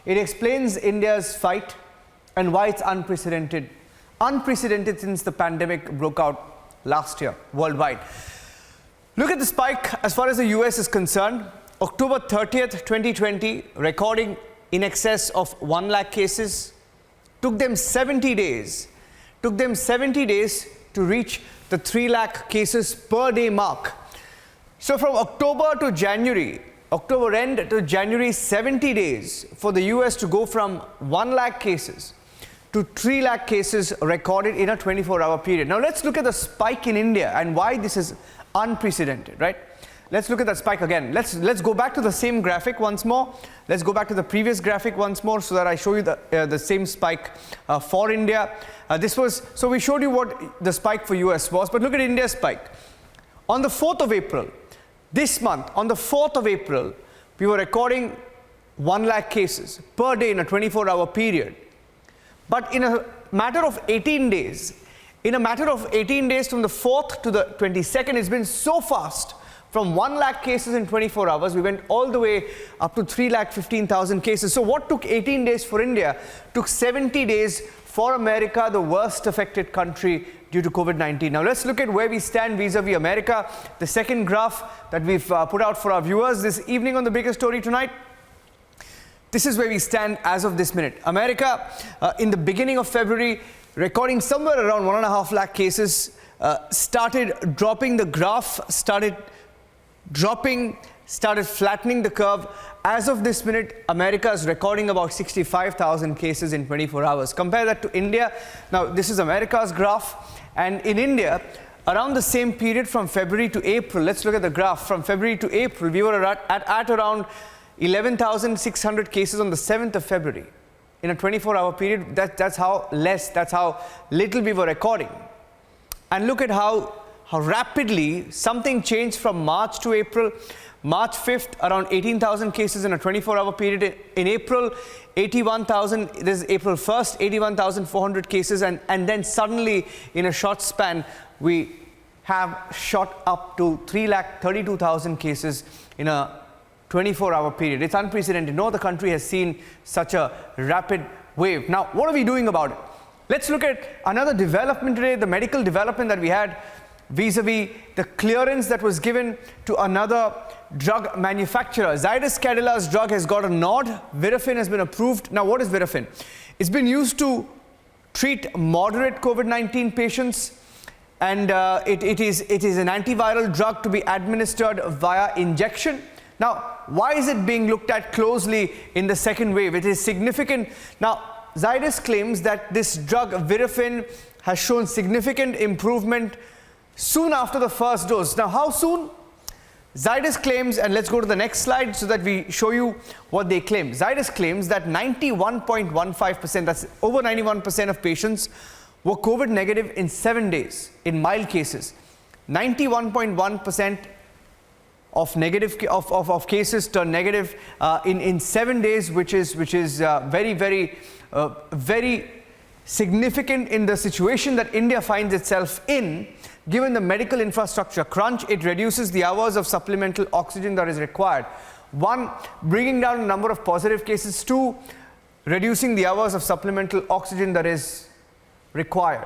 It explains India's fight and why it's unprecedented. Unprecedented since the pandemic broke out last year worldwide. Look at the spike as far as the US is concerned. October 30th, 2020, recording in excess of 1 lakh cases. Took them 70 days. Took them 70 days to reach the 3 lakh cases per day mark. So from October to January, October end to January, 70 days for the US to go from 1 lakh cases to 3 lakh cases recorded in a 24-hour period. Now let's look at the spike in India and why this is unprecedented, right? Let's look at that spike again. Let's go back to the same graphic once more. Let's go back to the previous graphic once more so that I show you the same spike for India. So we showed you what the spike for US was, but look at India's spike. On the 4th of April, this month, on the 4th of April, we were recording 1 lakh cases per day in a 24-hour period. But in a matter of 18 days, from the 4th to the 22nd, it's been so fast. From 1 lakh cases in 24 hours, we went all the way up to 3,15,000 cases. So what took 18 days for India took 70 days for America, the worst affected country due to COVID-19. Now let's look at where we stand vis-a-vis America. The second graph that we've put out for our viewers this evening on The Biggest Story Tonight. This is where we stand as of this minute. America, in the beginning of February, recording somewhere around 1.5 lakh cases, started dropping the graph, started flattening the curve. As of this minute, America is recording about 65,000 cases in 24 hours. Compare that to India. Now, this is America's graph. And in India, around the same period from February to April, let's look at the graph. From February to April, we were at around 11,600 cases on the 7th of February. In a 24-hour period, that's how little we were recording. And look at how rapidly something changed from March to April. March 5th, around 18,000 cases in a 24-hour period. In April, 81,000. This is April 1st, 81,400 cases. And then suddenly, in a short span, we have shot up to 3,32,000 cases in a 24-hour period. It's unprecedented. No other country has seen such a rapid wave. Now, what are we doing about it? Let's look at another development today, the medical development that we had vis-a-vis the clearance that was given to another drug manufacturer. Zydus Cadilla's drug has got a nod. Virafin has been approved. Now, what is Virafin? It's been used to treat moderate COVID-19 patients, and it is an antiviral drug to be administered via injection. Now, why is it being looked at closely in the second wave? It is significant. Now, Zydus claims that this drug, Virafin, has shown significant improvement soon after the first dose. Now, how soon? Zydus claims, and let's go to the next slide so that we show you what they claim. Zydus claims that 91.15%, that's over 91% of patients, were COVID negative in 7 days in mild cases. 91.1% of cases turn negative in 7 days, which is very significant in the situation that India finds itself in. Given the medical infrastructure crunch, it reduces the hours of supplemental oxygen that is required. 1, bringing down the number of positive cases. 2, reducing the hours of supplemental oxygen that is required.